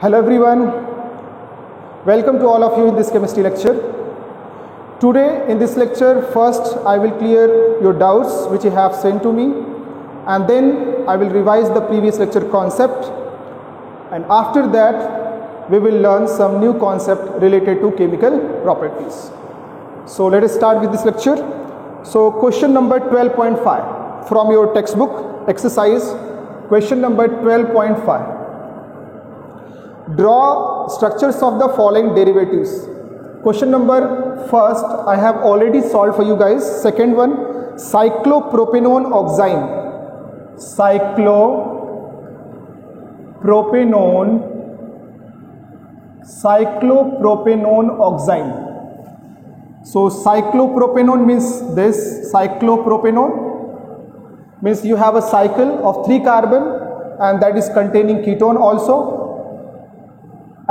Hello everyone, welcome to all of you in this chemistry lecture. Today in this lecture, first I will clear your doubts which you have sent to me, and then I will revise the previous lecture concept, and after that we will learn some new concept related to chemical properties. So let us start with this lecture. So question number 12.5 from your textbook exercise, question number 12.5. Draw structures of the following derivatives. Question number first I have already solved for you guys. Second one, cyclopropanone oxime. Cyclopropanone oxime. So cyclopropanone means this. Cyclopropanone means you have a cycle of 3 carbon and that is containing ketone also.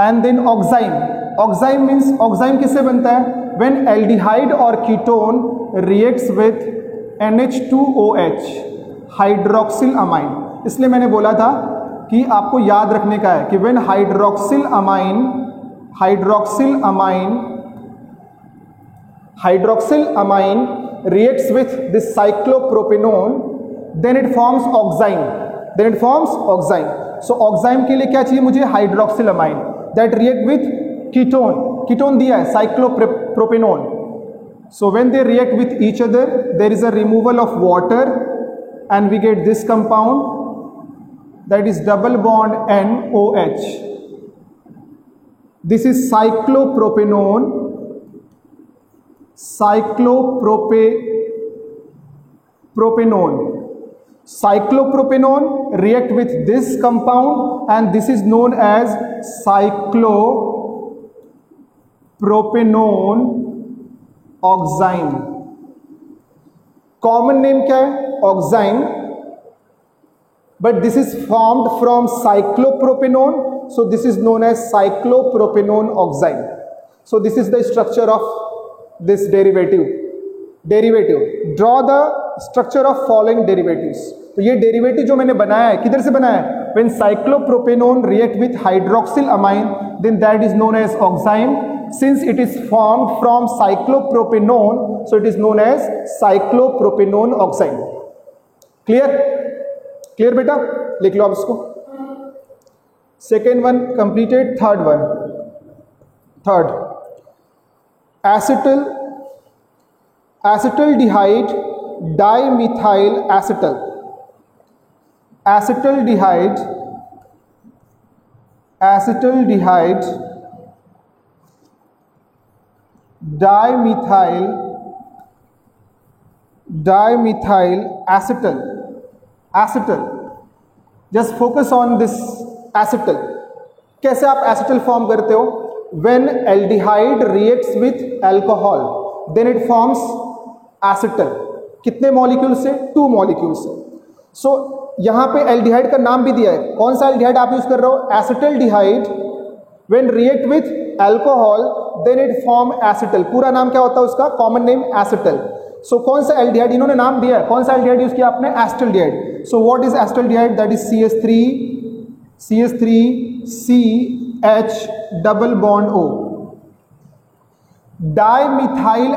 And then oxime means oxime किससे बनता है? When aldehyde or ketone reacts with NH2OH, hydroxyl amine. इसलिए मैंने बोला था कि आपको याद रखने का है कि when hydroxyl amine reacts with this cyclopropanone, then it forms oxime. So oxime के लिए क्या चाहिए मुझे? Hydroxyl amine that react with ketone दिया है cyclopropanone. So when they react with each other, there is a removal of water and we get this compound, that is double bond NOH. This is cyclopropanone react with this compound and this is known as cyclopropanone oxime. Common name क्या है? Oxime, but this is formed from cyclopropanone, so this is known as cyclopropanone oxime. So this is the structure of this derivative. Draw the structure of following derivatives. तो ये derivative जो मैंने बनाया है किधर से बनाया है? When cyclopropanone react with hydroxyl amine, then that is known as oxime. Since it is formed from cyclopropanone, so it is known as cyclopropanone oxime. Clear बेटा? लिख लो आप इसको. Second one completed. Third one. Acetaldehyde dimethyl acetal. Acetaldehyde dimethyl acetal. Just focus on this acetal. कैसे आप acetal form करते हो? When aldehyde reacts with alcohol, then it forms acetal. कितने molecule से? 2 मॉलिक्यूल से. सो यहाँ पे एल्डिहाइड का नाम भी दिया है. कौन सा एल्डिहाइड आप यूज कर रहे हो? Acetaldehyde. When react with alcohol then it form acetal. पूरा नाम क्या होता है उसका? Common name acetal. सो कौन सा एल्डिहाइड इन्होंने नाम दिया है? कौन सा एल्डिहाइड यूज किया आपने? Acetaldehyde. So what is acetaldehyde? That is CH3CH double bond O. Dimethyl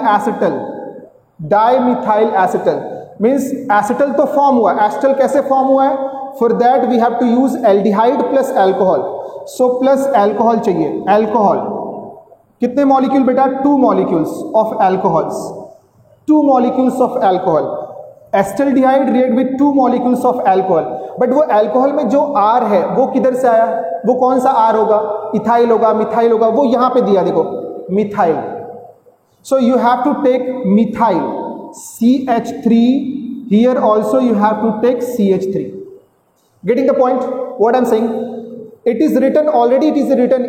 acetal means acetal तो फॉर्म हुआ. एसिटल कैसे फॉर्म हुआ है? For that we have to use aldehyde plus alcohol. So plus alcohol चाहिए. Alcohol कितने molecule बेटा? 2 molecules of alcohols. 2 molecules of alcohol. Acetaldehyde react with 2 molecules of alcohol. But वो alcohol में जो R है वो किधर से आया? वो कौन सा R होगा? इथाइल होगा, मिथाइल होगा. वो यहां पे दिया देखो, methyl. So you have to take methyl CH3. Here also you have to take CH3. Getting the point? What I'm saying? It is written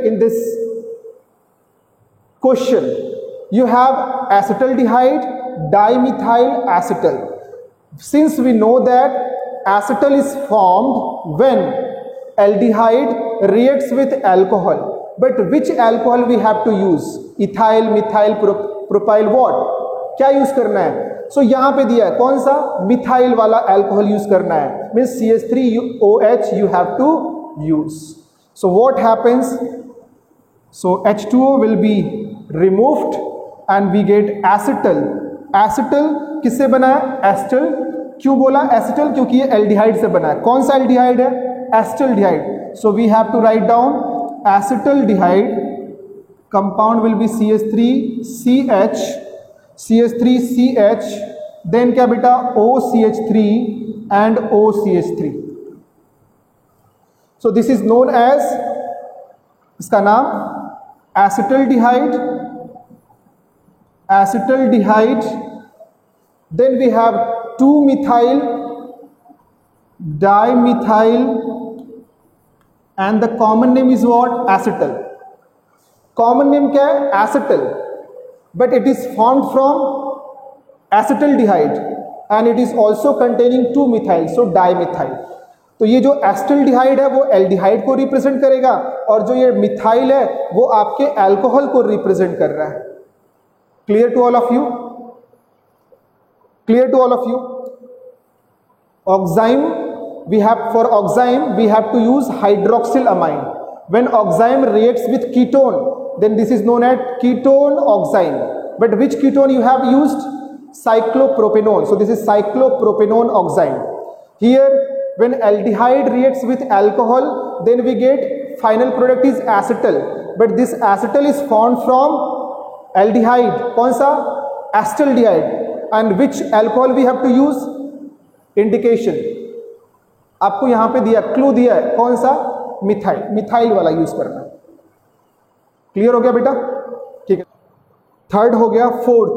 in this question. You have acetaldehyde dimethyl acetal. Since we know that acetal is formed when aldehyde reacts with alcohol, but which alcohol we have to use? Ethyl, methyl, propyl, what? क्या use करना है? सो यहां पे दिया है कौन सा? Methyl वाला अल्कोहल यूज करना है. Means CH3OH you have to use. So what happens? So H2O will be removed and we get acetal. Acetal किससे बना है? एस्टल. क्यों बोला एसिटल? क्योंकि ये एल्डिहाइड से बना है. कौन सा एल्डिहाइड है? Acetaldehyde. So we have to write down acetaldehyde. Compound will be CH3CH, CH3CH, then क्या बेटा? OCH3 and OCH3. So this is known as, इसका नाम acetaldehyde. Acetaldehyde. Then we have 2-methyl dimethyl, and the common name is what? Acetal. Common name क्या है? Acetal, but it is formed from acetaldehyde and it is also containing 2-methyl, so dimethyl. तो ये जो acetaldehyde है वो aldehyde को represent करेगा और जो ये मिथाइल है वो आपके अल्कोहल को रिप्रेजेंट कर रहा है. Clear to all of you? Clear to all of you? Oxime, for oxime we have to use hydroxylamine. When oxime reacts with ketone, then this is known as ketone oxime. But which ketone you have used? Cyclopropanone. So this is cyclopropanone oxime. Here when aldehyde reacts with alcohol, then we get final product is acetal. But this acetal is formed from aldehyde. कौन सा? acetaldehyde. And which alcohol we have to use? Indication आपको यहां पे दिया, clue दिया है. कौन सा? मिथाइल. मिथाइल वाला यूज करना. क्लियर हो गया बेटा? ठीक है. थर्ड हो गया. Fourth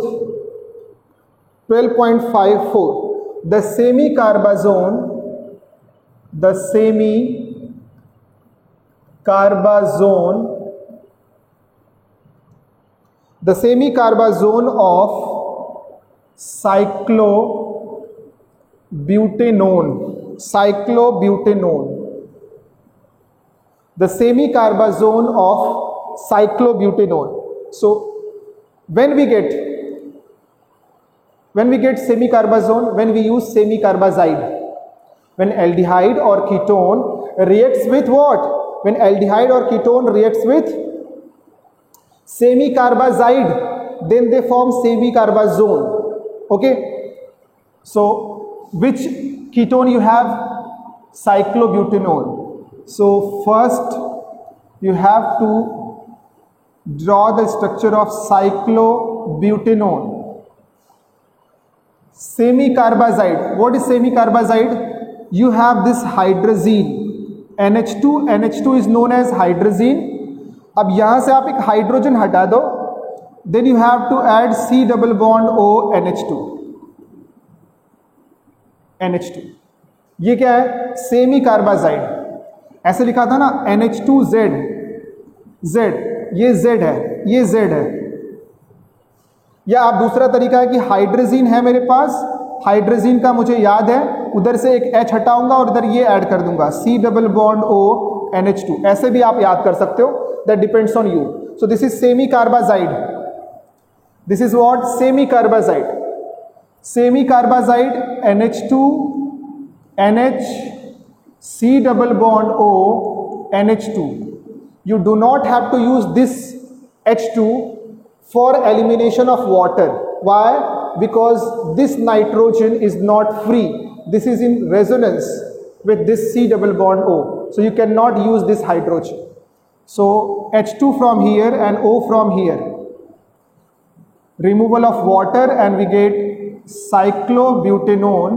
12.54. The semicarbazone the semicarbazone of cyclobutanone. The semicarbazone of cyclobutanone. So when we get semicarbazone, when we use semicarbazide, when aldehyde or ketone reacts with what? When aldehyde or ketone reacts with semicarbazide, then they form semicarbazone. Okay, so which ketone you have? Cyclobutanone. So first you have to draw the structure of cyclobutanone. Semicarbazide. What is semicarbazide? You have this hydrazine, NH2 is known as hydrazine. अब यहां से आप एक hydrogen हटा दो, then you have to add C double bond O NH2. ये क्या है? Semicarbazide. ऐसे लिखा था ना NH2Z, ये Z है, ये Z है. या आप दूसरा तरीका है कि हाइड्रोजीन है मेरे पास, हाइड्रोजीन का मुझे याद है, उधर से एक H हटाऊंगा और इधर ये ऐड कर दूंगा C double bond O NH2. ऐसे भी आप याद कर सकते हो. That depends on you. So this is semicarbazide. This is what? Semicarbazide. Semicarbazide NH2 NH C double bond O NH2. You do not have to use this H2 for elimination of water. Why? Because this nitrogen is not free. This is in resonance with this C double bond O. So you cannot use this hydrogen. So H2 from here and O from here. Removal of water and we get cyclobutanone.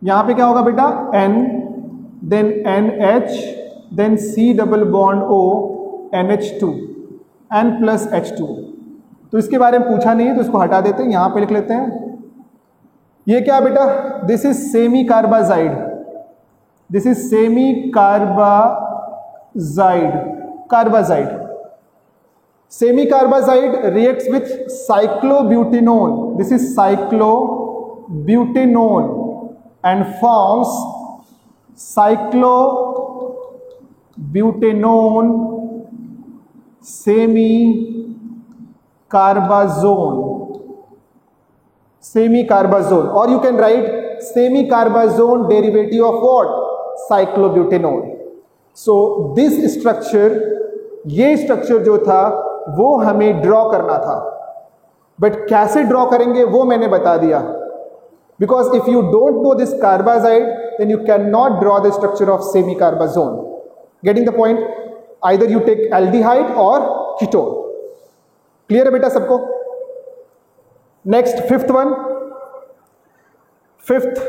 यहाँ पे क्या होगा बेटा? N, then NH, then C double bond O NH2 and plus H2. तो इसके बारे में पूछा नहीं है तो इसको हटा देते हैं, यहाँ पे लिख लेते हैं. ये क्या बेटा? This is semicarbazide. This is carbazide. Semicarbazide reacts with cyclobutanone. This is cyclobutanone and forms cyclobutanone semicarbazone. Or you can write semicarbazone derivative of what? Cyclobutanone. So this structure, ये स्ट्रक्चर जो था वो हमें ड्रॉ करना था, but कैसे draw करेंगे वो मैंने बता दिया. Because if you don't know this carbazide then you can not draw the structure of semicarbazone. Getting the point? Either you take aldehyde और कीटोन. क्लियर है बेटा सबको? Next fifth one, fifth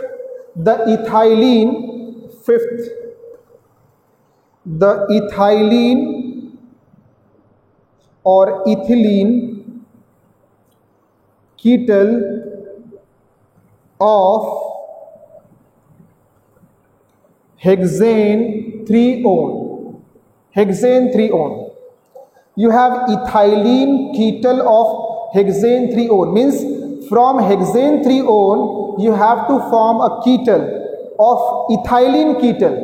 the ethylene, fifth the ethylene और ethylene ketal of hexane 3-on. Hexane 3-on. You have ethylene ketal of hexane 3-on. Means from hexane 3-on you have to form a ketal of ethylene ketal.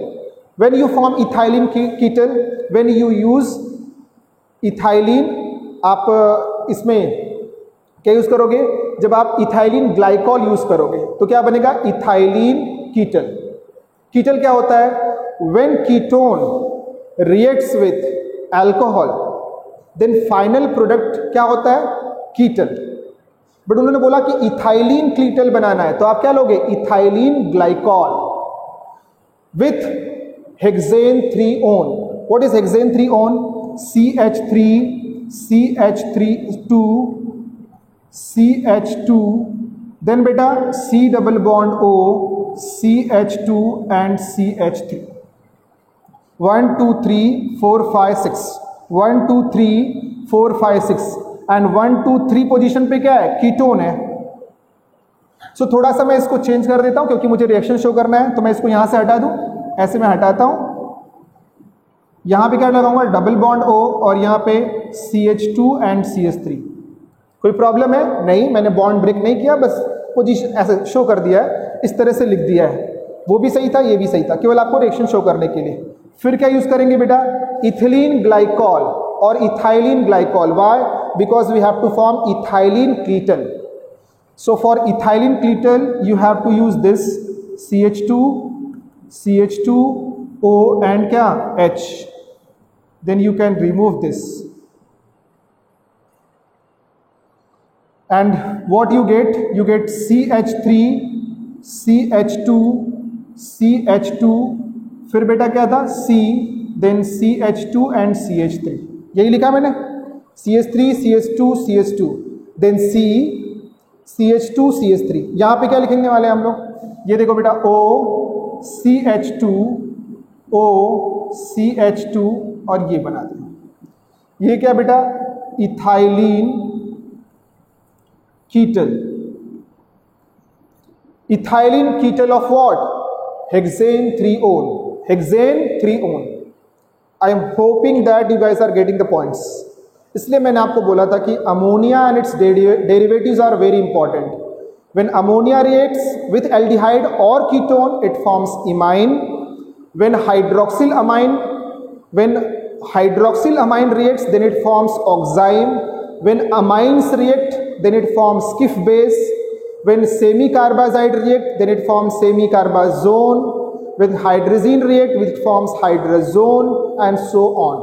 When you form ethylene ketal, when you use ethylene, आप इसमें क्या use करोगे? जब आप ethylene glycol use करोगे तो क्या बनेगा? इथाइलिन कीटल. कीटल क्या होता है? When ketone reacts with alcohol then final product क्या होता है? कीटल. बट उन्होंने बोला कि इथाइलिन कीटल बनाना है, तो आप क्या लोगे? Ethylene glycol with hexane 3-on. What is hexane 3-on? CH3 CH3 2 CH2, then beta C double bond O, CH2 and CH3. 1 2 3 4 5 6, 1 2 3 4 5 6 and 1 2 3 position पे क्या है? कीटोन है. सो थोड़ा सा मैं इसको चेंज कर देता हूं क्योंकि मुझे रिएक्शन शो करना है, तो मैं इसको यहां से हटा दूं. ऐसे मैं हटाता हूं. यहां पे क्या लगाऊंगा? डबल बॉन्ड O और यहां पे CH2 एंड CH3. कोई प्रॉब्लम है? नहीं, मैंने बॉन्ड ब्रेक नहीं किया, बस पोजीशन ऐसे शो कर दिया है, इस तरह से लिख दिया है. वो भी सही था, ये भी सही था, केवल आपको रिएक्शन शो करने के लिए. फिर क्या यूज करेंगे बेटा? इथिलीन ग्लाइकॉल और ethylene glycol. Why? Because we have to form ethylene ketal. So for ethylene ketal you have to use this CH2 CH2O and क्या? H. Then you can remove this. And what you get? You get CH3 CH2 CH2. फिर बेटा क्या था? C, then CH2 and CH3. यही लिखा मैंने. CH3 CH2 CH2 then C CH2 CH3. यहाँ पे क्या लिखेंगे वाले हम लोग? ये देखो बेटा, O CH2 O CH2 और ये बना दिया. ये क्या बेटा? Ethylene ketal. Ethylene ketal of what? Hexane 3-on. Hexane 3-on. I am hoping that you guys are getting the points. इसलिए मैंने आपको बोला था कि ammonia and its derivatives are very important. When ammonia reacts with aldehyde और ketone it forms imine. When hydroxyl amine reacts then it forms oxime. When amines react then it forms Schiff base. When semi carbazide react then it forms semi carbazone. When hydrazine react it forms hydrazone and so on.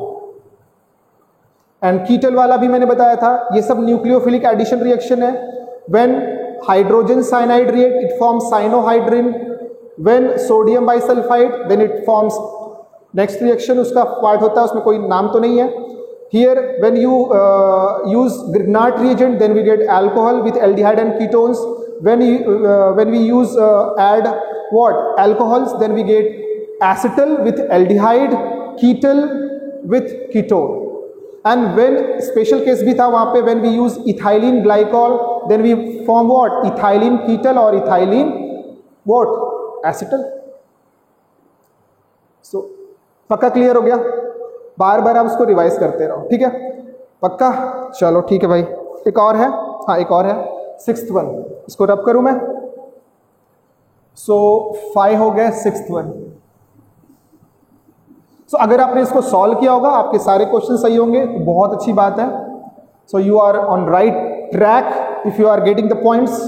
And कीटल वाला भी मैंने बताया था, ये सब nucleophilic addition reaction है. When hydrogen cyanide react it forms cyanohydrin. When sodium bisulfite then it forms next reaction उसका part होता है, उसमें कोई नाम तो नहीं है. Here when you use Grignard reagent then we get alcohol with aldehyde and ketones. When we use add what? Alcohols, then we get acetal with aldehyde, ketal with ketone. And when special case भी था वहां पे, when we use ethylene glycol then we form what? Ethylene ketal और ethylene what? Acetal. सो पक्का clear हो गया? बार बार आप उसको रिवाइज करते रहो, ठीक है? पक्का? चलो ठीक है भाई. एक और है, हाँ एक और है, 6th वन. इसको रब करूं मैं. सो 5 हो गए, 6th वन. सो अगर आपने इसको सॉल्व किया होगा, आपके सारे क्वेश्चन सही होंगे, तो बहुत अच्छी बात है. So you are on right track if you are getting the points.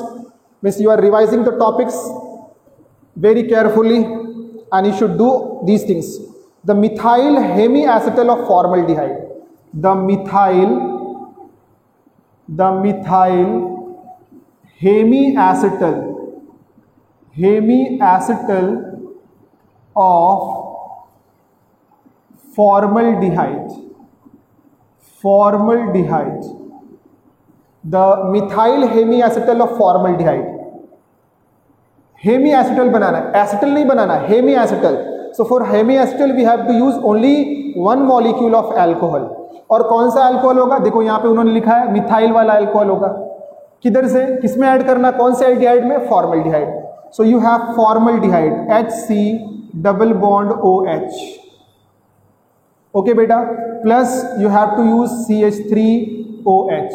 Means you are revising the topics very carefully and you should do these things. The methyl hemiacetal of formaldehyde, the methyl hemiacetal of formaldehyde, the methyl hemiacetal of formaldehyde. Hemiacetal बनाना है, acetal नहीं बनाना, hemiacetal. So for hemiacetal we have to use only one molecule of alcohol. और कौन सा alcohol होगा, देखो यहाँ पे उन्होंने लिखा है मिथाइल वाला एल्कोहल होगा। किधर से, किसमें ऐड करना, कौन से एल्डिहाइड में, formaldehyde. So you have formaldehyde HC double bond OH, okay बेटा, plus you have to use CH3OH।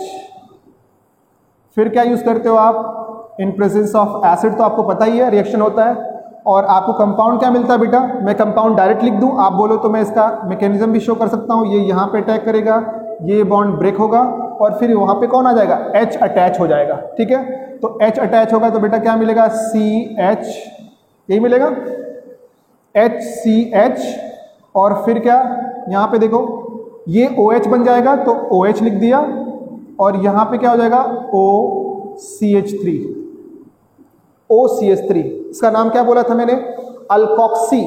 फिर क्या यूज करते हो आप, इन प्रेजेंस ऑफ एसिड, तो आपको पता ही है रिएक्शन होता है। और आपको कंपाउंड क्या मिलता है बेटा, मैं कंपाउंड डायरेक्ट लिख दूं, आप बोलो तो मैं इसका मैकेनिज्म भी शो कर सकता हूं। ये यहाँ पे अटैक करेगा, ये बॉन्ड ब्रेक होगा और फिर वहां पे कौन आ जाएगा, H अटैच हो जाएगा, ठीक है। तो H अटैच होगा तो बेटा क्या मिलेगा, CH, यही मिलेगा HCH। और फिर क्या, यहाँ पे देखो ये OH बन जाएगा तो OH लिख दिया, और यहाँ पे क्या हो जाएगा OCH3। इसका नाम क्या बोला था मैंने, अल्कोक्सी।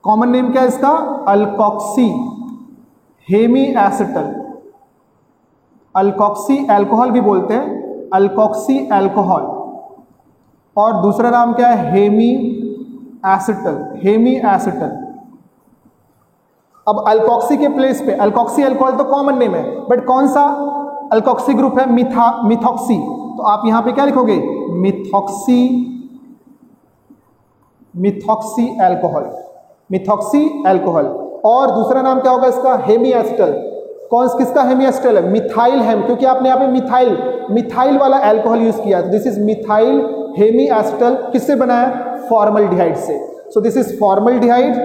कॉमन नेम क्या है इसका, alkoxy hemiacetal. Alkoxy alcohol भी बोलते हैं, अल्कोक्सी अल्कोहल। और दूसरा नाम क्या है, हेमी एसिटल। अब अल्कोक्सी के प्लेस पे, अल्कोक्सी अल्कोहल तो कॉमन नेम है, बट कौन सा अल्कोक्सी ग्रुप है, मिथॉक्सी। तो आप यहां पे क्या लिखोगे, मिथॉक्सी अल्कोहल। और दूसरा नाम क्या होगा इसका, हेमी एसिटल। किसका हेमी एसिटल है, मिथाइल हेम, क्योंकि आपने यहाँ पे मिथाइल वाला अल्कोहल यूज किया। This is methyl hemiacetal, किससे बना है, फॉर्मल्डिहाइड से। So this is formaldehyde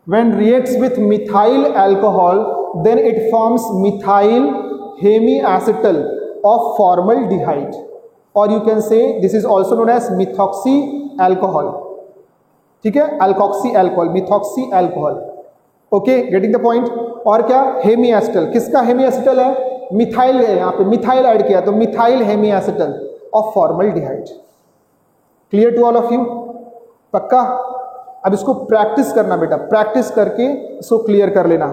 when reacts with methyl alcohol, then it forms methyl hemiacetal of formaldehyde, or you can say this is also known as methoxy alcohol, ठीक है, alkoxy alcohol, methoxy alcohol, okay, getting the point. और क्या, hemiacetal, किसका hemiacetal है, methyl है, यहाँ पे methyl add किया तो methyl hemiacetal of formaldehyde. Clear to all of you, पक्का। अब इसको प्रैक्टिस करना बेटा, प्रैक्टिस करके इसको क्लियर कर लेना,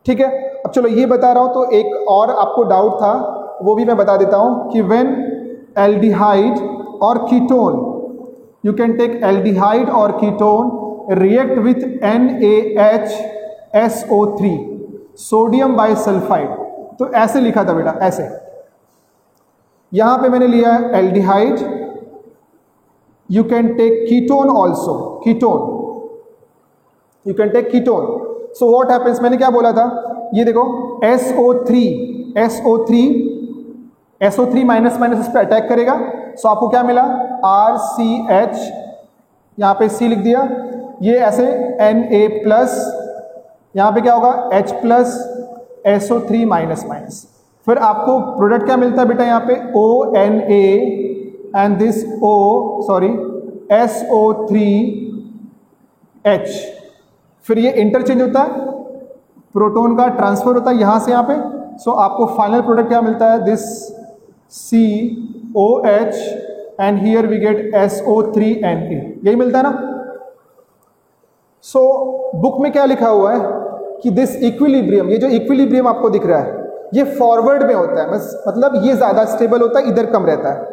ठीक है। अब चलो ये बता रहा हूं तो एक और आपको डाउट था, वो भी मैं बता देता हूं कि व्हेन एल्डिहाइड और ketone, you can take aldehyde और ketone react with NaHSO3 sodium bisulphite. तो ऐसे लिखा था बेटा, ऐसे। यहां पे मैंने लिया है aldehyde, you can take ketone also, you can take ketone. So what happens, मैंने क्या बोला था, ये देखो SO3 माइनस इस पे अटैक करेगा। सो आपको क्या मिला, RCH, यहाँ पे C लिख दिया, ये ऐसे Na प्लस, यहाँ पे क्या होगा H प्लस SO3 माइनस। फिर आपको प्रोडक्ट क्या मिलता है बेटा, यहाँ पे ONA एंड दिस SO3H। फिर ये इंटरचेंज होता है, प्रोटॉन का ट्रांसफर होता है यहाँ से यहाँ पे। सो आपको फाइनल प्रोडक्ट क्या मिलता है, this COH and here we get SO3Na, यही मिलता है ना। सो बुक में क्या लिखा हुआ है कि दिस इक्विलिब्रियम, ये जो इक्विलिब्रियम आपको दिख रहा है, ये फॉरवर्ड में होता है, मतलब ये ज्यादा स्टेबल होता है, इधर कम रहता है।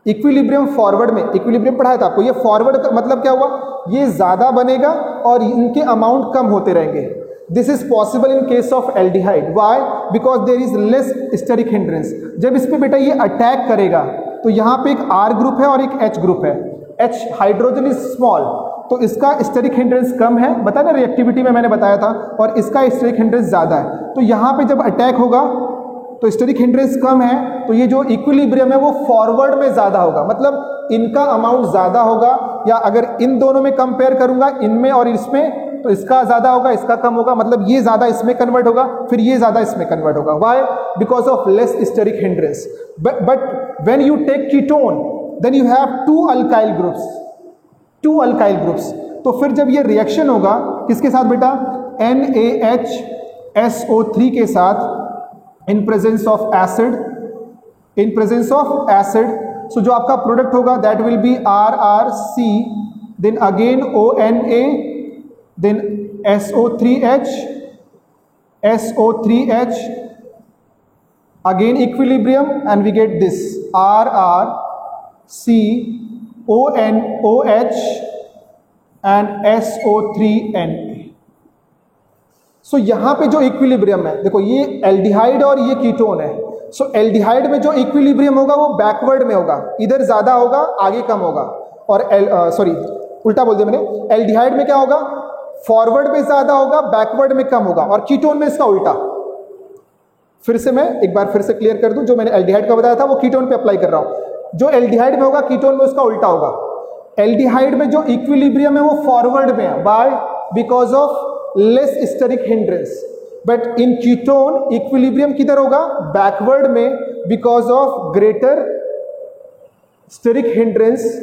इक्विलिब्रियम फॉरवर्ड में, इक्विलिब्रियम पढ़ाया था आपको, ये फॉरवर्ड का मतलब क्या हुआ, ये ज्यादा बनेगा और इनके अमाउंट कम होते रहेंगे। This is possible in case of aldehyde, why, because there is less steric hindrance. जब इस पे बेटा ये अटैक करेगा तो यहाँ पे एक R ग्रुप है और एक H ग्रुप है, H हाइड्रोजन इज स्मॉल, तो इसका स्टेरिक हिंड्रेंस कम है, बताया ना रिएक्टिविटी में मैंने बताया था, और इसका स्टेरिक हिंड्रेंस ज्यादा है। तो यहाँ पे जब अटैक होगा तो स्टेरिक हिंड्रेंस कम है, तो ये जो इक्विलिब्रियम है वो फॉरवर्ड में ज्यादा होगा, मतलब इनका अमाउंट ज्यादा होगा। या अगर इन दोनों में कंपेयर करूंगा, इनमें और इसमें, तो इसका ज़्यादा होगा, इसका कम होगा, मतलब ये ज़्यादा इसमें कन्वर्ट होगा, फिर ये ज़्यादा इसमें कन्वर्ट होगा। Why? Because of less steric hindrance. But when you take ketone then you have to alkyl groups. तो फिर जब ये रिएक्शन होगा किसके साथ बेटा? NaHSO3 के साथ in presence of acid. So जो आपका प्रोडक्ट होगा that will be RRC, then again ONA, then SO3H, again equilibrium, and we get this RRCONOH and SO3Na। सो यहां पे जो इक्विलिब्रियम है, देखो ये एल्डिहाइड और ये कीटोन है। सो एल्डिहाइड में जो इक्विलिब्रियम होगा वो बैकवर्ड में होगा, इधर ज्यादा होगा आगे कम होगा। और उल्टा बोल दिया मैंने, एल्डिहाइड में क्या होगा? फॉरवर्ड में ज्यादा होगा, बैकवर्ड में कम होगा, और कीटोन में इसका उल्टा। फिर से मैं एक बार फिर से क्लियर कर दूं, जो मैंने एल्डिहाइड का बताया था वो कीटोन पे अप्लाई कर रहा हूं। जो एल्डिहाइड में होगा कीटोन में उसका उल्टा होगा। एल्डिहाइड में जो इक्विलिब्रियम है वो फॉरवर्ड में है, by because of less steric hindrance. But in ketone equilibrium किधर होगा? बैकवर्ड में, because of greater steric hindrance.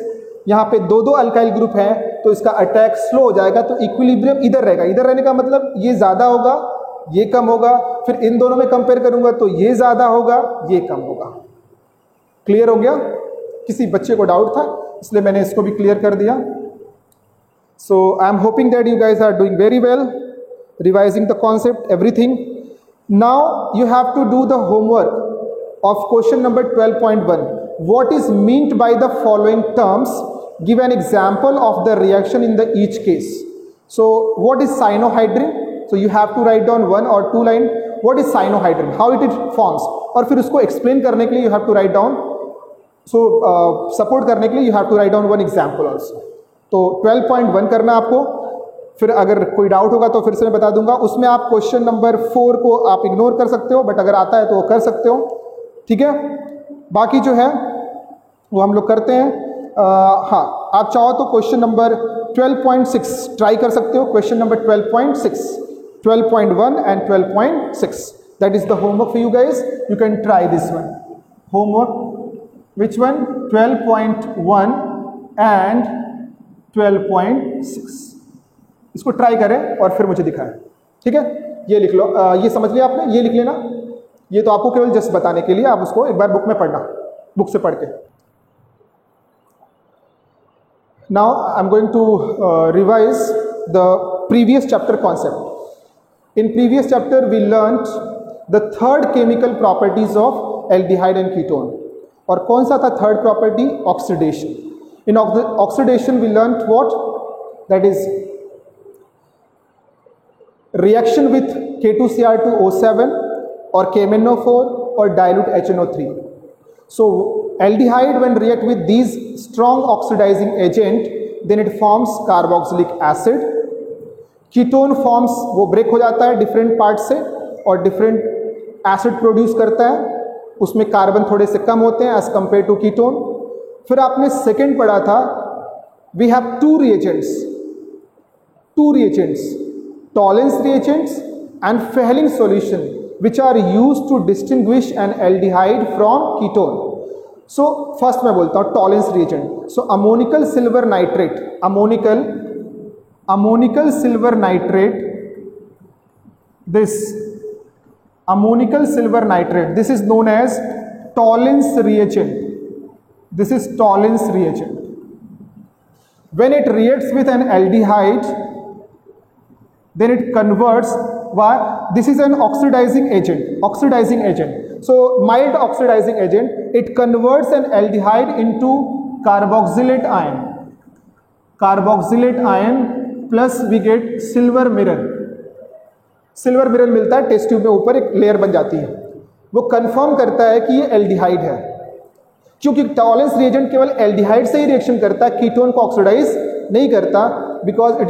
यहां पे दो अल्काइल ग्रुप है तो इसका अटैक स्लो हो जाएगा, तो इक्विलिब्रियम इधर रहेगा। इधर रहने का मतलब ये ज्यादा होगा, ये कम होगा, फिर इन दोनों में कंपेयर करूंगा तो ये ज्यादा होगा, ये कम होगा। क्लियर हो गया? किसी बच्चे को डाउट था इसलिए मैंने इसको भी क्लियर कर दिया। So I am hoping that you guys are doing very well, revising the concept everything. Now you have to do the homework of question number 12.1। What is meant by the following terms? Give an example of the reaction in the each case. So what is cyanohydrin? So you have to write down 1 or 2 line. What is cyanohydrin? How it forms? और फिर उसको explain करने के लिए you have to write down. So support करने के लिए you have to write down 1 example also. तो 12.1 करना आपको। फिर अगर कोई डाउट होगा तो फिर से मैं बता दूंगा। उसमें आप क्वेश्चन नंबर 4 को आप इग्नोर कर सकते हो, बट अगर आता है तो वो कर सकते हो, ठीक है। बाकी जो है वो हम लोग करते हैं। हाँ, आप चाहो तो क्वेश्चन नंबर 12.6 ट्राई कर सकते हो। Question number 12.6, 12.1 and 12.6, that is the homework for you guys. You can try this one homework. Which one? 12.1 and 12.6। इसको ट्राई करें और फिर मुझे दिखाएं, ठीक है। ये लिख लो, ये समझ लिया आपने, ये लिख लेना। ये तो आपको केवल जस्ट बताने के लिए, आप उसको एक बार बुक में पढ़ना, बुक से पढ़ के। Now I am going to revise the previous chapter concept. In previous chapter we learned the third chemical properties of aldehyde and ketone. और कौन सा था third property? Oxidation. In oxidation we learned what? That is reaction with K2Cr2O7 or KMnO4 or dilute HNO3. So aldehyde when react with these strong oxidizing agent then it forms carboxylic acid. Ketone forms, वो break हो जाता है different part से और different acid produce करता है, उसमें carbon थोड़े से कम होते हैं एज कंपेयर टू कीटोन। फिर आपने सेकेंड पढ़ा था, we have two reagents, Tollens reagents and Fehling solution which are used to distinguish an aldehyde from ketone. So first मैं बोलता हूँ Tollens reagent. So ammonical silver nitrate, ammonical silver nitrate, this ammonical silver nitrate, this is known as Tollens reagent. This is Tollens reagent. When it reacts with an aldehyde, then it converts. Why? This is an oxidizing agent. So mild oxidizing agent, it converts an aldehyde into carboxylate ion plus we get silver mirror मिलता है test tube में, ऊपर एक layer बन जाती है, वो confirm करता है कि ये एल्डिहाइड है। क्योंकि टॉलेंस रिएजेंट केवल एल्डिहाइड से ही रिएक्शन करता है, कीटोन को ऑक्सीडाइज नहीं करता, because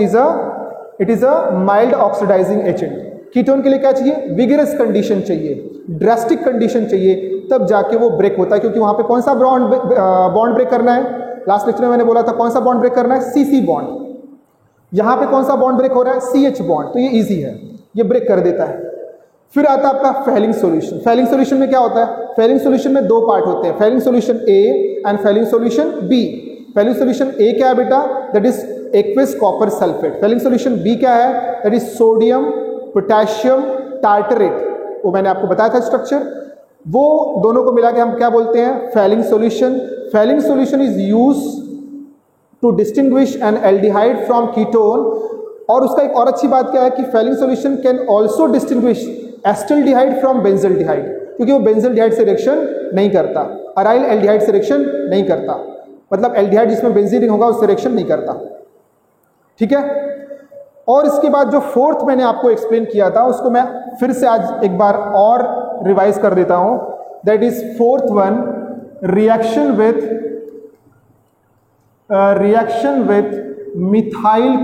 it is a mild oxidising agent. Ketone के लिए क्या चाहिए? विगरस कंडीशन चाहिए, ड्रास्टिक कंडीशन चाहिए, तब जाके वो ब्रेक होता है। क्योंकि वहां पे कौन सा बॉन्ड ब्रेक करना है? लास्ट लेक्चर में मैंने बोला था कौन सा बॉन्ड ब्रेक करना है? CC bond. यहां पे कौन सा बॉन्ड ब्रेक हो रहा है? CH बॉन्ड, तो ये इजी है, ये ब्रेक कर देता है। फिर आता है आपका फेलिंग सॉल्यूशन। फेलिंग सॉल्यूशन में क्या होता है? फेलिंग सॉल्यूशन में दो पार्ट होते हैं, Fehling solution A and Fehling solution B। Fehling solution A क्या है बेटा? That is aqueous copper sulphate. Fehling solution B क्या है? That is sodium potassium tartrate. वो मैंने आपको बताया था स्ट्रक्चर, वो दोनों को मिला के हम क्या बोलते हैं? Fehling solution. Fehling solution is use to distinguish an aldehyde from ketone. और उसका एक और अच्छी बात क्या है कि Fehling solution can also distinguish acetaldehyde from benzaldehyde, क्योंकि वो बेंजल्डिहाइड से रिएक्शन नहीं करता, अराइल एल्डिहाइड से रिएक्शन नहीं करता, मतलब एल्डिहाइड जिसमें बेंजीन रिंग होगा उससे रिएक्शन नहीं करता। ठीक है। और इसके बाद जो फोर्थ मैंने आपको एक्सप्लेन किया था उसको मैं फिर से आज एक बार और रिवाइज कर देता हूं। That is fourth one, reaction with methyl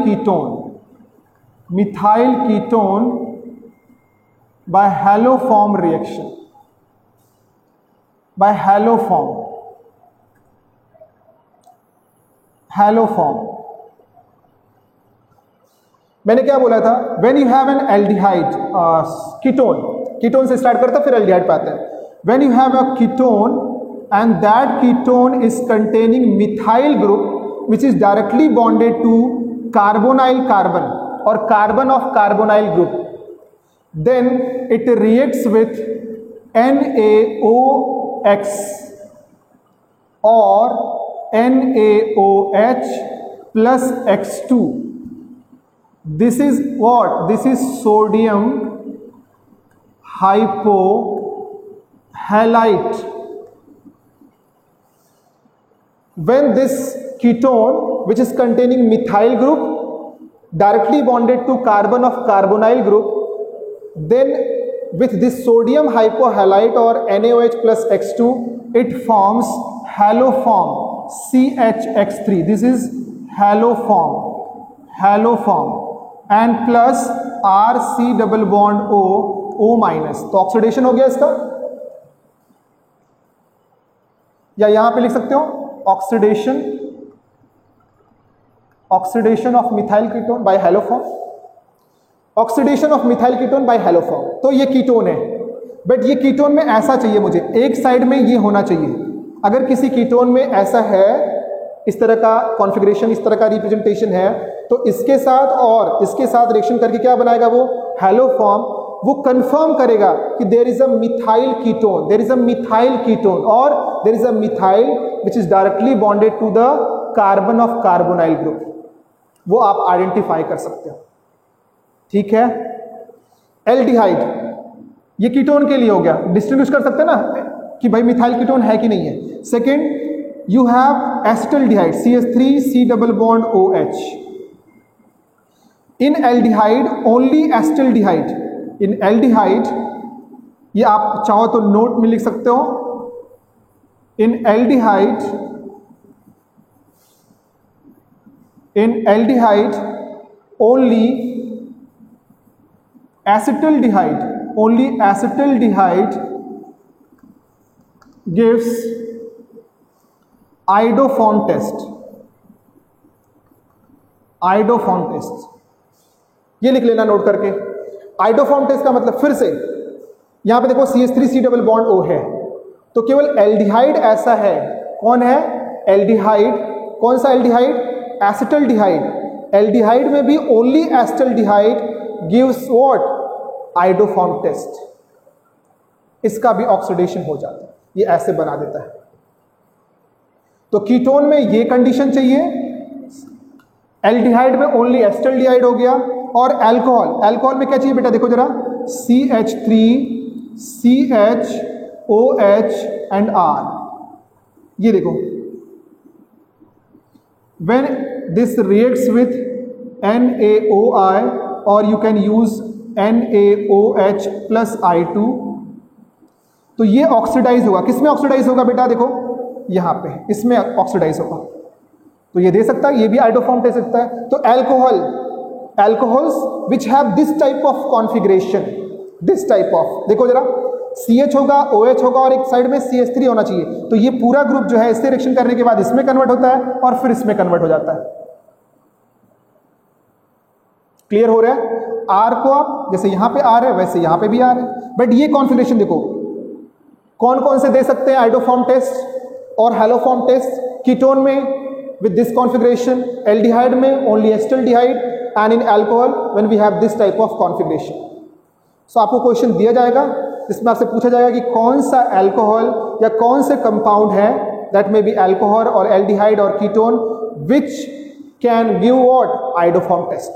ketone by haloform reaction, by haloform। मैंने क्या बोला था? when you have an aldehyde ketone से स्टार्ट करता फिर एल्डिहाइड पे आता है। when you have a ketone and that ketone is containing methyl group which is directly bonded to carbonyl carbon or carbon of carbonyl group, then it reacts with NaOX or NaOH plus X2. This is what? This is sodium hypohalite. When this ketone which is containing methyl group directly bonded to carbon of carbonyl group, then with this sodium hypohalite or NaOH plus X2 it forms haloform CHX3. This is haloform and plus RC double bond O minus। तो oxidation हो गया इसका, या यहां पे लिख सकते हो oxidation of methyl ketone by haloform. Oxidation of methyl ketone by haloform. तो ये कीटोन है, बट ये कीटोन में ऐसा चाहिए मुझे, एक साइड में ये होना चाहिए। अगर किसी कीटोन में ऐसा है, इस तरह का कॉन्फ़िगरेशन, इस तरह का रिप्रेजेंटेशन है, तो इसके साथ और इसके साथ रिएक्शन करके क्या बनाएगा वो? हैलोफॉर्म। वो कंफर्म करेगा कि there is a methyl ketone और there is a methyl which is directly bonded to the carbon of carbonyl group. वो आप आइडेंटिफाई कर सकते हो। ठीक है। एल्डिहाइड ये कीटोन के लिए हो गया, डिस्टिंग्विश कर सकते हैं ना कि भाई मिथाइल कीटोन है कि नहीं है। Second, you have acetaldehyde CH3 C double bond OH। In aldehyde only acetaldehyde. In aldehyde, ये आप चाहो तो नोट में लिख सकते हो, in aldehyde only acetaldehyde gives iodoform test। ये लिख लेना नोट करके। आइडोफॉर्म टेस्ट का मतलब, फिर से यहां पे देखो CH3 C double bond O है, तो केवल एल्डिहाइड ऐसा है। कौन है? एल्डिहाइड। कौन सा एल्डिहाइड? एसिटल्डिहाइड। एल्डिहाइड में भी only acetaldehyde gives what? Iodoform test. इसका भी ऑक्सीडेशन हो जाता है, ये ऐसे बना देता है। तो कीटोन में ये कंडीशन चाहिए, एल्डिहाइड में ओनली एसिटल्डिहाइड हो गया। और अल्कोहल में क्या चाहिए बेटा? देखो जरा, CH3 CHOH एंड R। ये देखो, when this reacts with NaOI or you can use NaOH plus I2, तो ये ऑक्सीडाइज होगा। किसमें ऑक्सीडाइज होगा बेटा? देखो यहां पे, इसमें ऑक्सीडाइज होगा। तो ये दे सकता है, ये भी आइडोफॉर्म दे सकता है। तो alcohols which have this type of configuration, this type of, देखो जरा, CH होगा, OH होगा और एक साइड में CH3 होना चाहिए। तो ये पूरा ग्रुप जो है इससे रिएक्शन करने के बाद इसमें कन्वर्ट होता है और फिर इसमें कन्वर्ट हो जाता है। क्लियर हो रहा है? आर को आप जैसे यहां पे आर है वैसे यहां पे भी आर है, बट ये कॉन्फ़िगरेशन देखो कौन कौन से दे सकते हैं, आइडोफॉर्म टेस्ट और हैलोफॉर्म टेस्ट। कीटोन में with this configuration, aldehyde में only acetaldehyde, and in alcohol when we have this type of configuration. So आपको क्वेश्चन दिया जाएगा जिसमें आपसे पूछा जाएगा कि कौन सा अल्कोहल या कौन से कंपाउंड है, दैट मे बी अल्कोहल और एल्डिहाइड और ketone, which can give what, iodoform test.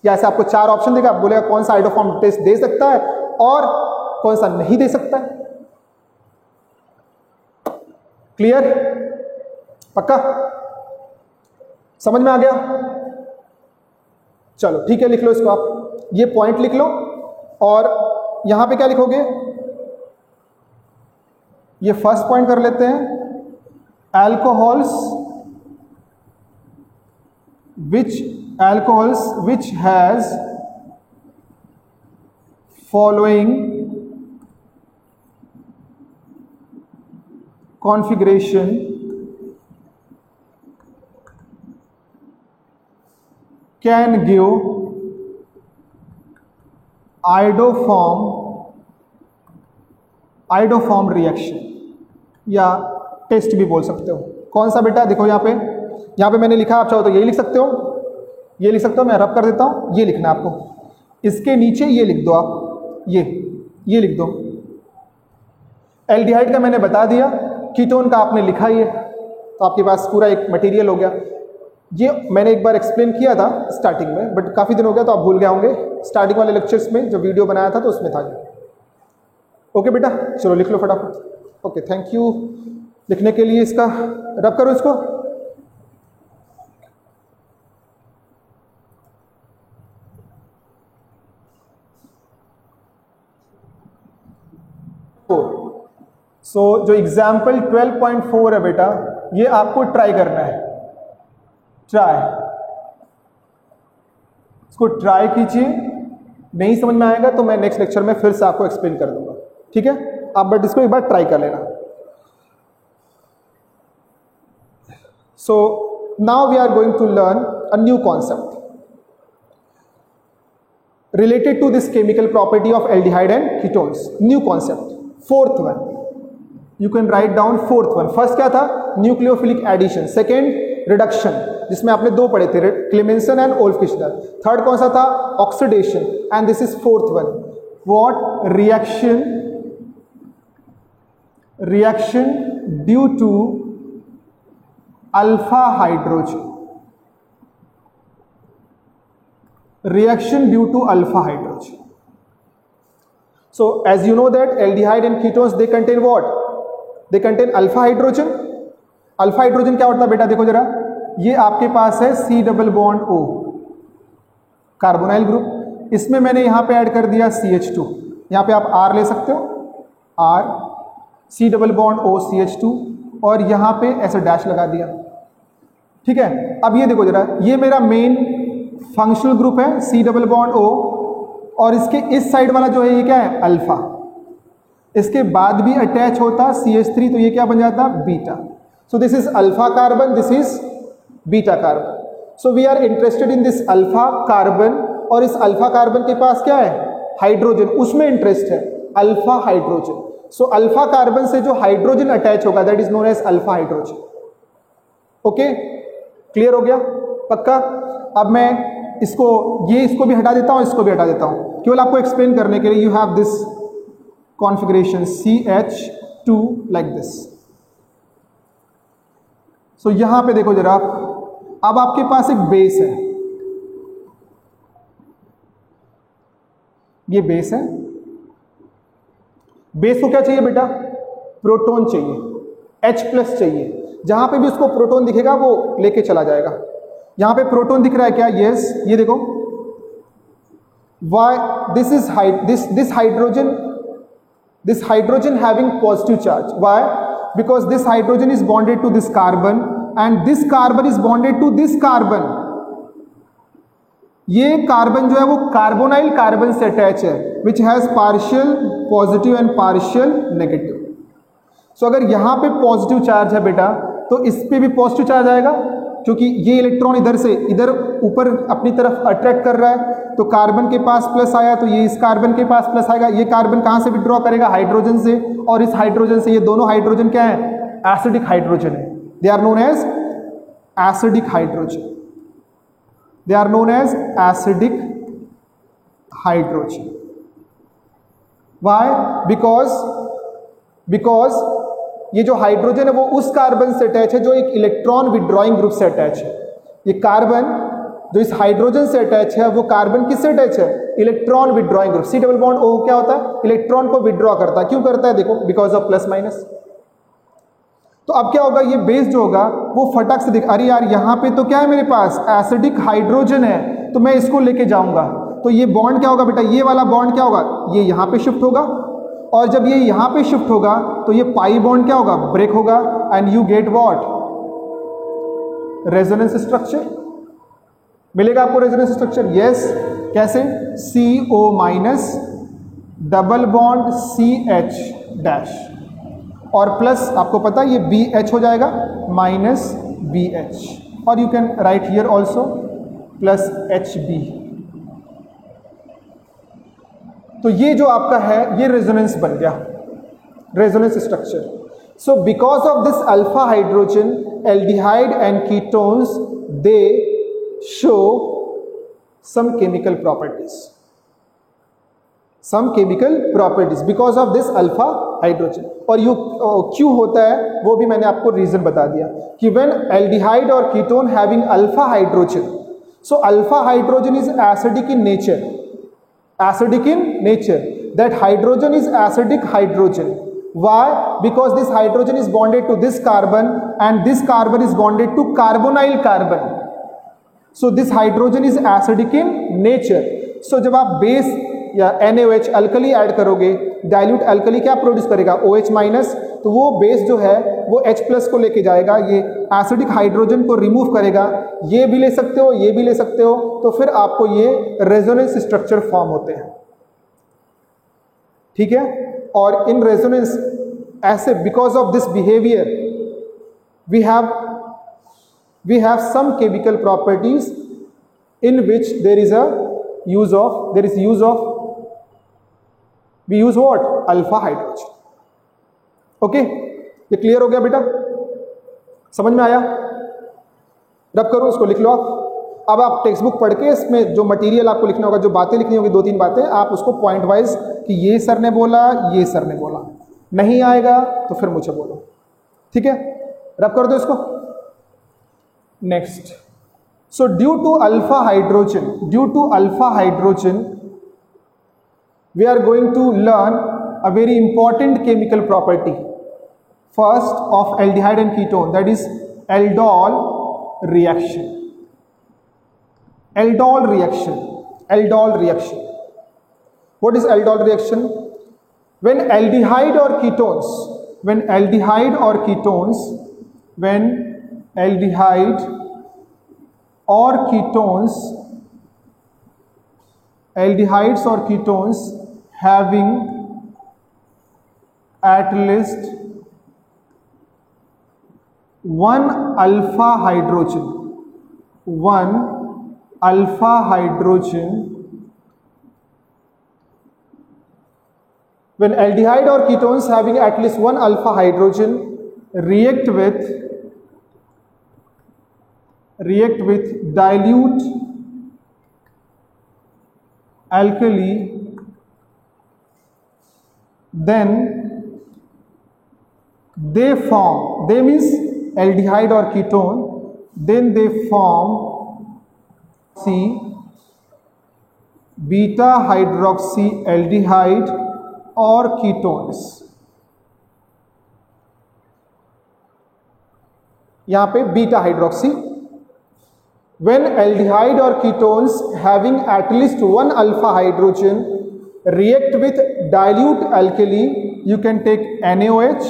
या ऐसे आपको 4 ऑप्शन देगा, आप बोलेगा कौन सा आइडोफॉर्म टेस्ट दे सकता है और कौन सा नहीं दे सकता है। क्लियर? पक्का समझ में आ गया? चलो ठीक है, लिख लो इसको, आप ये पॉइंट लिख लो और यहां पे क्या लिखोगे, ये फर्स्ट पॉइंट कर लेते हैं, alcohols which has following configuration can give iodoform reaction या टेस्ट भी बोल सकते हो। कौन सा बेटा, देखो यहाँ पे मैंने लिखा, आप चाहो तो यही लिख सकते हो, ये लिख सकते हो, मैं रब कर देता हूँ, ये लिखना है आपको, इसके नीचे ये लिख दो आप, ये लिख दो। एल्डिहाइड का मैंने बता दिया, कीटोन का आपने लिखा ही है, तो आपके पास पूरा एक मटेरियल हो गया। ये मैंने एक बार एक्सप्लेन किया था स्टार्टिंग में, बट काफ़ी दिन हो गया तो आप भूल गए होंगे, स्टार्टिंग वाले लेक्चर्स में जो वीडियो बनाया था तो उसमें था ये। ओके बेटा, चलो लिख लो फटाफट। ओके, थैंक यू लिखने के लिए। इसका रब करो इसको। सो जो एग्जाम्पल 12.4 है बेटा, ये आपको ट्राई करना है, इसको ट्राई कीजिए। नहीं समझ में आएगा तो मैं नेक्स्ट लेक्चर में फिर से आपको एक्सप्लेन कर दूंगा, ठीक है? आप बट इसको एक बार ट्राई कर लेना। So now we are going to learn a new concept related to this chemical property of aldehyde and ketones. New concept, fourth one. You can write down fourth one. First क्या था? Nucleophilic addition. Second, reduction, जिसमें आपने 2 पढ़े थे, Clemmensen and Wolff-Kishner. Third कौन सा था? Oxidation. And this is fourth one. What? Reaction due to alpha hydrogen. Reaction due to alpha hydrogen. So as you know that aldehyde and ketones, they contain what? They contain alpha hydrogen. Alpha hydrogen क्या होता है बेटा, देखो जरा, ये आपके पास है C double bond O, carbonyl group. इसमें मैंने यहाँ पे ऐड कर दिया CH2, यहाँ पे आप R ले सकते हो, R, C double bond O CH2, और यहाँ पे ऐसे डैश लगा दिया, ठीक है? अब ये देखो जरा, ये मेरा मेन फंक्शनल ग्रुप है C डबल बॉन्ड O, और इसके इस साइड वाला जो है ये क्या है? अल्फा। इसके बाद भी अटैच होता CH3, तो ये क्या बन जाता? Beta. So this is alpha carbon, this is beta carbon. So we are interested in this alpha carbon, और इस अल्फा कार्बन के पास क्या है? हाइड्रोजन, उसमें इंटरेस्ट है, alpha hydrogen. So alpha carbon से जो हाइड्रोजन अटैच होगा that is known as alpha hydrogen. Okay, clear हो गया? पक्का? अब मैं इसको भी हटा देता हूं, इसको भी हटा देता हूं, केवल आपको एक्सप्लेन करने के लिए। You have this configuration CH2 like this. सो यहां पे देखो जरा, अब आपके पास एक बेस है, ये बेस है। बेस को क्या चाहिए बेटा? प्रोटॉन चाहिए, H+ चाहिए। जहां पे भी उसको प्रोटॉन दिखेगा वो लेके चला जाएगा। यहां पे प्रोटॉन दिख रहा है क्या? यस, ये देखो, why this hydrogen having positive charge. Why? Because this hydrogen is bonded to this carbon and this carbon is bonded to this carbon. ये कार्बन जो है वो कार्बोनाइल कार्बन से अटैच है, which has partial positive and partial negative. So अगर यहां पे positive charge है बेटा, तो इस पे भी पॉजिटिव चार्ज आएगा, क्योंकि ये इलेक्ट्रॉन इधर से इधर ऊपर अपनी तरफ अट्रैक्ट कर रहा है, तो कार्बन के पास प्लस आया तो ये इस कार्बन के पास प्लस आएगा। ये कार्बन कहाँ से विड्रॉ करेगा? हाइड्रोजन से, और इस हाइड्रोजन से ये दोनों हाइड्रोजन क्या है? एसिडिक हाइड्रोजन है। They are known as acidic hydrogen, they are known as acidic hydrogen. Why? Because ये जो हाइड्रोजन है वो उस कार्बन से अटैच है जो एक इलेक्ट्रॉन विड्रॉइंग ग्रुप से अटैच है। ये कार्बन जो इस हाइड्रोजन से अटैच है वो कार्बन किससे अटैच है? Electron withdrawing group. C double bond O क्या होता है? इलेक्ट्रॉन को विड्रॉ करता है। क्यों करता है? देखो, बिकॉज ऑफ प्लस माइनस। तो अब क्या होगा? ये बेस जो होगा वो फटक से दिख, अरे यार यहाँ पे तो क्या है मेरे पास? एसिडिक हाइड्रोजन है, तो मैं इसको लेके जाऊंगा। तो ये बॉन्ड क्या होगा बेटा? ये वाला बॉन्ड क्या होगा? ये यहाँ पे शिफ्ट होगा, और जब ये यहाँ पे शिफ्ट होगा तो ये पाई बॉन्ड क्या होगा? ब्रेक होगा, and you get what? Resonance structure. मिलेगा आपको रेजोनेंस स्ट्रक्चर? यस। कैसे? CO minus double bond CH dash, और प्लस आपको पता है ये BH हो जाएगा, माइनस BH, और you can write here also plus HB। तो ये जो आपका है ये रेजोनेंस बन गया, resonance structure. So because of this alpha hydrogen, aldehyde and ketones they show some chemical properties, some chemical properties because of this alpha hydrogen। और ये क्यों होता है वो भी मैंने आपको रीजन बता दिया कि when aldehyde or ketone having alpha hydrogen, so alpha hydrogen is acidic in nature, acidic in nature, that hydrogen is acidic hydrogen। Why? Because this hydrogen is bonded to this carbon and this carbon is bonded to carbonyl carbon, so this hydrogen is acidic in nature। so जब आप base या NaOH alkali add करोगे, dilute alkali क्या produce करेगा? OH minus. तो वो base जो है वो H प्लस को लेके जाएगा, ये एसिडिक हाइड्रोजन को रिमूव करेगा। ये भी ले सकते हो, ये भी ले सकते हो, तो फिर आपको ये रेजोनेंस स्ट्रक्चर फॉर्म होते हैं। ठीक है? और इन रेजोनेंस ऐसे because of this behaviour we have some chemical properties in which there is use of we use what? Alpha hydrogen। Okay, ये क्लियर हो गया बेटा? समझ में आया? रब करो, उसको लिख लो आप। अब आप टेक्स्ट बुक पढ़ के इसमें जो मटेरियल आपको लिखना होगा, जो बातें लिखनी होगी, 2-3 बातें, आप उसको पॉइंट वाइज कि ये सर ने बोला, ये सर ने बोला। नहीं आएगा तो फिर मुझे बोलो, ठीक है? रब कर दो इसको। Next, so due to alpha hydrogen we are going to learn a very important chemical property first of aldehyde and ketone, that is aldol reaction। Aldol reaction, what is aldol reaction? When aldehyde or ketones aldehydes or ketones having at least one alpha hydrogen, when aldehyde or ketones having at least one alpha hydrogen react with dilute alkali, then they means aldehyde or ketone, then they form beta hydroxyaldehyde or ketones। यहां पे beta hydroxy. When aldehyde or ketones having at least one alpha hydrogen react with dilute alkali, you can take NaOH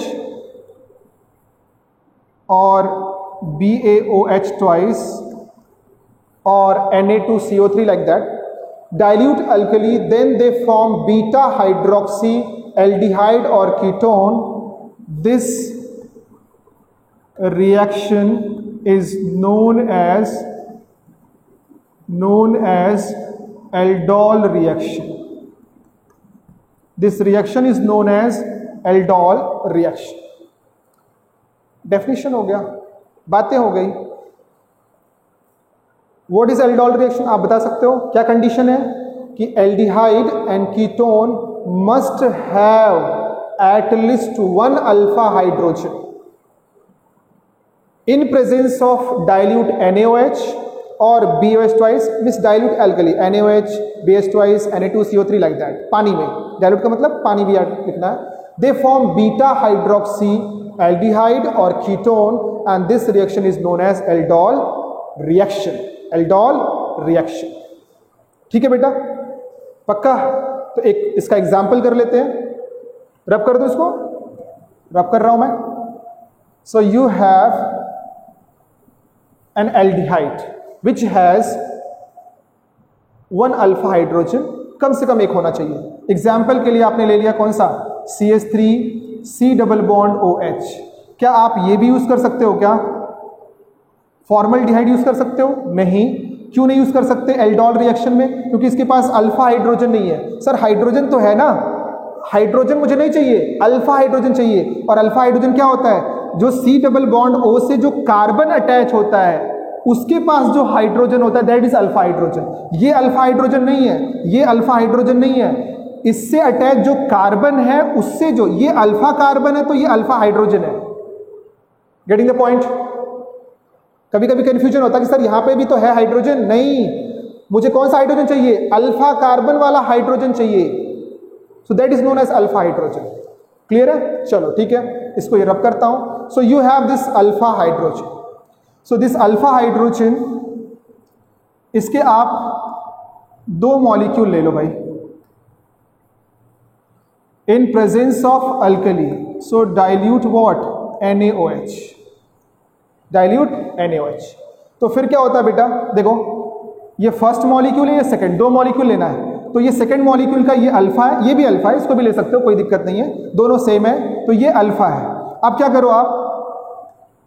or BaOH twice or Na2CO3 like that, dilute alkali, then they form beta hydroxyaldehyde or ketone। This reaction is known as aldol reaction. This reaction is known as aldol reaction. Definition हो गया, बातें हो गई. What is aldol reaction आप बता सकते हो? क्या कंडीशन है कि aldehyde and ketone must have at least one alpha hydrogen in presence of dilute NaOH or BOH twice, means dilute alkali, NaOH, BH twice, Na2CO3 like that. पानी में dilute का मतलब पानी भी लिखना है. They form beta hydroxy aldehyde or ketone and this reaction is known as aldol reaction. aldol reaction. ठीक है बेटा, पक्का? तो एक इसका एग्जाम्पल कर लेते हैं. रब कर दो इसको, रब कर रहा हूं मैं. So you have an aldehyde which has one alpha hydrogen, कम से कम एक होना चाहिए. एग्जाम्पल के लिए आपने ले लिया कौन सा? CH3 C double bond OH. क्या आप ये भी यूज कर सकते हो? क्या फॉर्मल्डिहाइड यूज कर सकते हो? नहीं. क्यों नहीं यूज कर सकते एल्डोल रिएक्शन में? क्योंकि इसके पास अल्फा हाइड्रोजन नहीं है. सर हाइड्रोजन तो है ना, हाइड्रोजन मुझे नहीं चाहिए, अल्फा हाइड्रोजन चाहिए. और अल्फा हाइड्रोजन क्या होता है? जो C डबल बॉन्ड O से जो कार्बन अटैच होता है उसके पास जो हाइड्रोजन होता है दैट इज अल्फा हाइड्रोजन. ये अल्फा हाइड्रोजन नहीं है, ये अल्फा हाइड्रोजन नहीं है. इससे अटैच जो कार्बन है उससे जो ये अल्फा कार्बन है तो ये अल्फा हाइड्रोजन है. Getting the point? कभी कभी कंफ्यूजन होता है कि सर यहां पे भी तो है हाइड्रोजन. नहीं, मुझे कौन सा हाइड्रोजन चाहिए? अल्फा कार्बन वाला हाइड्रोजन चाहिए. So that is known as alpha hydrogen. Clear है? चलो ठीक है, इसको ये रब करता हूं. So you have this alpha hydrogen. So this alpha hydrogen, इसके आप दो मॉलिक्यूल ले लो भाई. In presence of alkali, so dilute what? NaOH. Dilute NaOH. तो फिर क्या होता है बेटा? देखो ये फर्स्ट मॉलिक्यूल है, ये सेकंड, दो मॉलिक्यूल लेना है. तो ये सेकंड मॉलिक्यूल का ये अल्फा है, ये भी अल्फा है, इसको भी ले सकते हो, कोई दिक्कत नहीं है, दोनों सेम है. तो ये अल्फा है. अब क्या करो आप?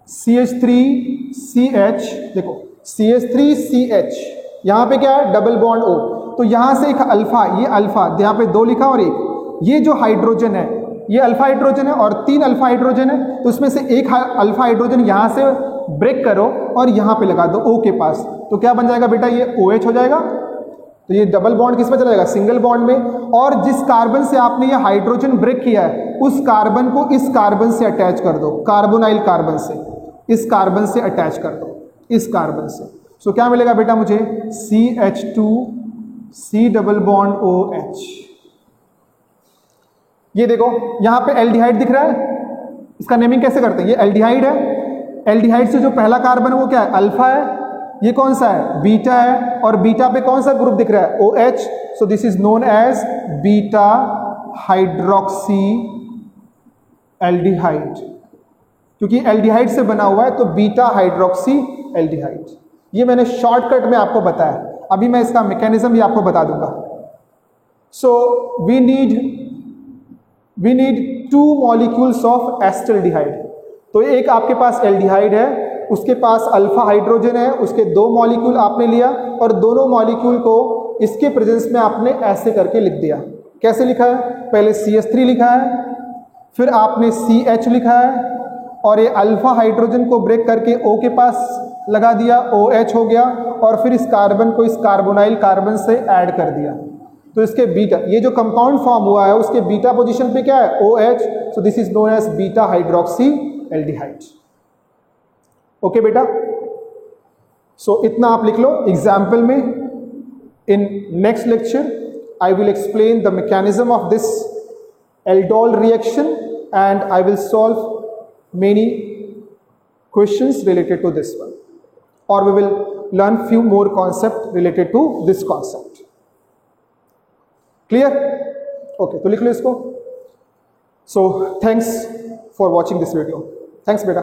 CH3CH, देखो CH3CH, यहां पे क्या है? Double bond O. तो यहां से एक अल्फा, ये अल्फा यहां पे दो लिखा और एक, ये जो हाइड्रोजन है ये अल्फा हाइड्रोजन है और तीन अल्फा हाइड्रोजन है. तो उसमें से एक अल्फा हाइड्रोजन यहां से ब्रेक करो और यहां पे लगा दो O के पास. तो क्या बन जाएगा बेटा? ये OH हो जाएगा. तो ये डबल बॉन्ड किस में चला जाएगा? सिंगल बॉन्ड में. और जिस कार्बन से आपने ये हाइड्रोजन ब्रेक किया है उस कार्बन को इस कार्बन से अटैच कर दो, कार्बोनाइल कार्बन से, इस कार्बन से अटैच कर दो, इस कार्बन से. सो क्या मिलेगा बेटा मुझे? CH2 C double bond OH. ये देखो यहां पे एल्डिहाइड दिख रहा है, इसका नेमिंग कैसे करते हैं? ये एल्डिहाइड है. एल्डिहाइड से जो पहला कार्बन है वो क्या है? अल्फा है. ये कौन सा है? बीटा है. और बीटा पे कौन सा ग्रुप दिख रहा है? OH. So this is known as beta hydroxy aldehyde. क्योंकि एल्डिहाइड से बना हुआ है तो बीटा हाइड्रोक्सी एल्डिहाइड. ये मैंने शॉर्टकट में आपको बताया, अभी मैं इसका मैकेनिज्म भी आपको बता दूंगा. So we need two molecules of acetaldehyde. तो एक आपके पास एल्डिहाइड है, उसके पास अल्फा हाइड्रोजन है, उसके दो मॉलिक्यूल आपने लिया और दोनों मॉलिक्यूल को इसके प्रेजेंस में आपने ऐसे करके लिख दिया. कैसे लिखा है? पहले CH3 लिखा है, फिर आपने CH लिखा है और ये अल्फा हाइड्रोजन को ब्रेक करके O के पास लगा दिया, OH हो गया. और फिर इस कार्बन को इस कार्बोनाइल कार्बन से ऐड कर दिया. तो इसके बीटा, ये जो कंपाउंड फॉर्म हुआ है उसके बीटा पोजीशन पे क्या है? OH. So this is known as beta hydroxy aldehyde. Okay बेटा, सो इतना आप लिख लो एग्जाम्पल में. In next lecture I will explain the mechanism of this aldol reaction and I will solve many questions related to this one, और we will learn few more concept related to this concept. Clear? Okay, तो लिख लो इसको. So thanks for watching this video. Thanks बेटा.